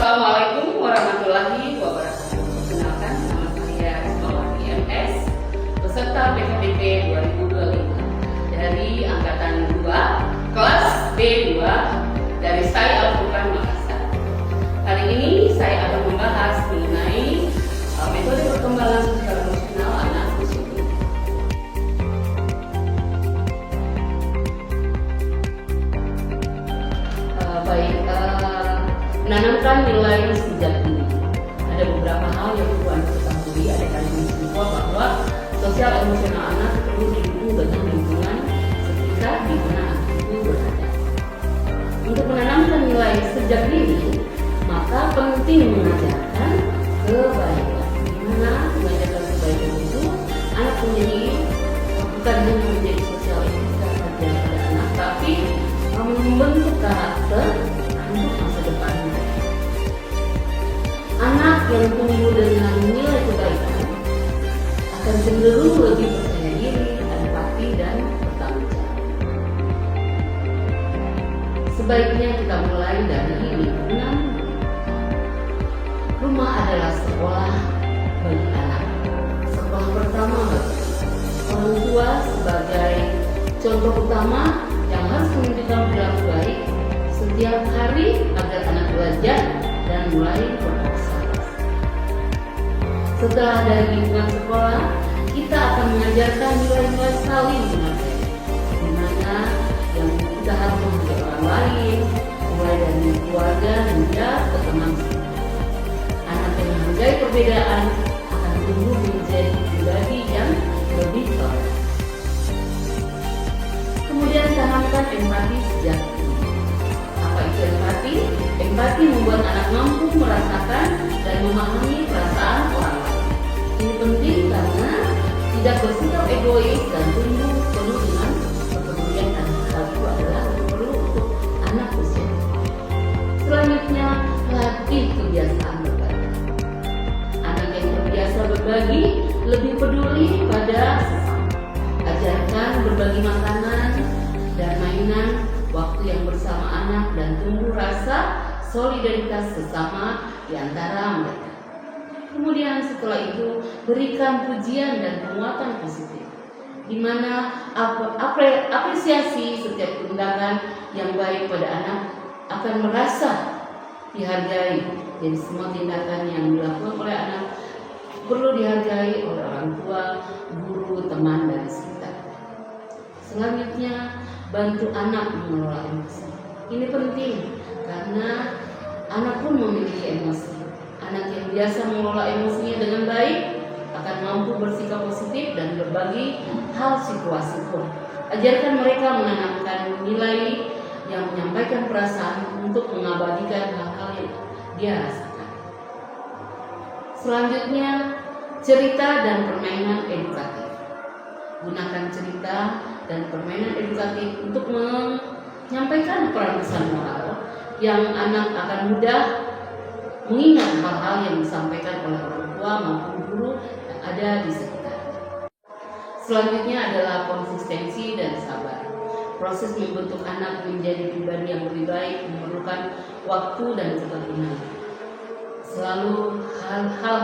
Assalamualaikum warahmatullahi wabarakatuh. Perkenalkan, nama saya Rismawati MS, peserta BKPP 2025 dari Angkatan 2, kelas B2 dari STAI Al-Furqan Makassar. Kali ini saya akan membahas mengenai metode perkembangan sosial emosional anak usia dini. Menanamkan nilai sejak dini. Ada beberapa hal yang perlu Anda ketahui. Ada kalimat semua bahwa sosial emosional anak perlu didukung dengan lingkungan sekitar di mana anak itu berada. Untuk menanamkan nilai sejak dini, maka penting mengajarkan kebaikan. Dimana mengajarkan kebaikan itu anak menjadi bukan hanya menjadi sosial emosional saja pada anak, tapi membentuk karakter untuk masa depannya. Anak yang tumbuh dengan nilai kebaikan akan cenderung lebih percaya diri, empati, dan bertanggung jawab. Sebaiknya kita mulai dari lingkungan. Rumah adalah sekolah bagi anak. Sekolah pertama bagi orang tua sebagai contoh utama yang harus menunjukkan perilaku baik setiap hari agar anak belajar dan mulai berproses. Setelah dari lingkungan sekolah, kita akan mengajarkan nilai-nilai saling menghargai, di mana yang kita harus menghargai orang lain, mulai dari keluarga hingga ke teman. Anak yang menghargai perbedaan akan tumbuh menjadi pribadi yang lebih toleran. Kemudian tanamkan empati sejak dini. Apa itu empati? Empati membuat anak mampu merasakan dan memahami perasaan orang lain. Ini penting karena tidak bersikap egois dan tumbuh penuh dengan kepedulian, dan hal itu adalah perlu untuk anak usia. Selanjutnya, latih kebiasaan berbagi. Anak yang terbiasa berbagi lebih peduli pada sesama. Ajarkan berbagi makanan dan mainan, waktu yang bersama anak, dan tumbuh rasa solidaritas sesama di antara mereka. Kemudian setelah itu berikan pujian dan penguatan positif, di mana apresiasi setiap tindakan yang baik pada anak akan merasa dihargai. Jadi semua tindakan yang dilakukan oleh anak perlu dihargai oleh orang tua, guru, teman, dan sekitar. Selanjutnya, bantu anak mengelola emosi. Ini penting karena anak pun memiliki emosi. Anak yang biasa mengelola emosinya dengan baik akan mampu bersikap positif dan berbagi hal situasi pun. Ajarkan mereka menanamkan nilai yang menyampaikan perasaan untuk mengabadikan hal-hal yang dia rasakan. Selanjutnya, cerita dan permainan edukatif. Gunakan cerita dan permainan edukatif untuk menyampaikan pesan moral yang anak akan mudah mengingat hal-hal yang disampaikan oleh orang tua maupun guru yang ada di sekitar. Selanjutnya adalah konsistensi dan sabar. Proses membentuk anak menjadi pribadi yang lebih baik memerlukan waktu dan ketekunan. Selalu hal-hal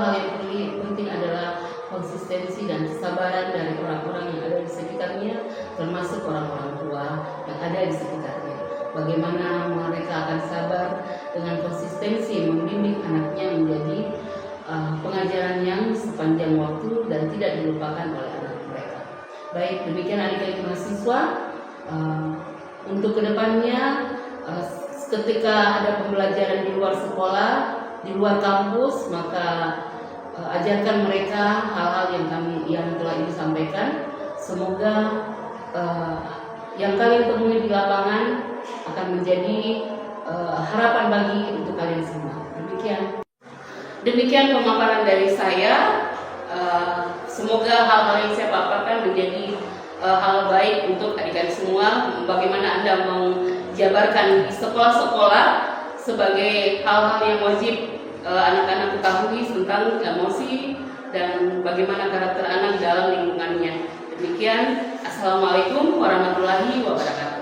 yang penting adalah konsistensi dan kesabaran dari orang-orang yang ada di sekitarnya, termasuk orang-orang tua yang ada di sekitarnya. Bagaimana mereka akan sabar dengan konsistensi membimbing anaknya menjadi pengajaran yang sepanjang waktu dan tidak dilupakan oleh anak mereka. Baik, demikian adik-adik mahasiswa. Untuk kedepannya, ketika ada pembelajaran di luar sekolah, di luar kampus, maka ajarkan mereka hal-hal yang telah ibu sampaikan. Semoga yang kalian temui di lapangan akan menjadi harapan bagi untuk kalian semua. Demikian pemaparan dari saya. Semoga hal-hal yang saya paparkan menjadi hal baik untuk adik-adik semua. Bagaimana Anda menjabarkan di sekolah-sekolah sebagai hal-hal yang wajib anak-anak ketahui tentang emosi dan bagaimana karakter anak dalam lingkungannya. Demikian, Assalamualaikum warahmatullahi wabarakatuh.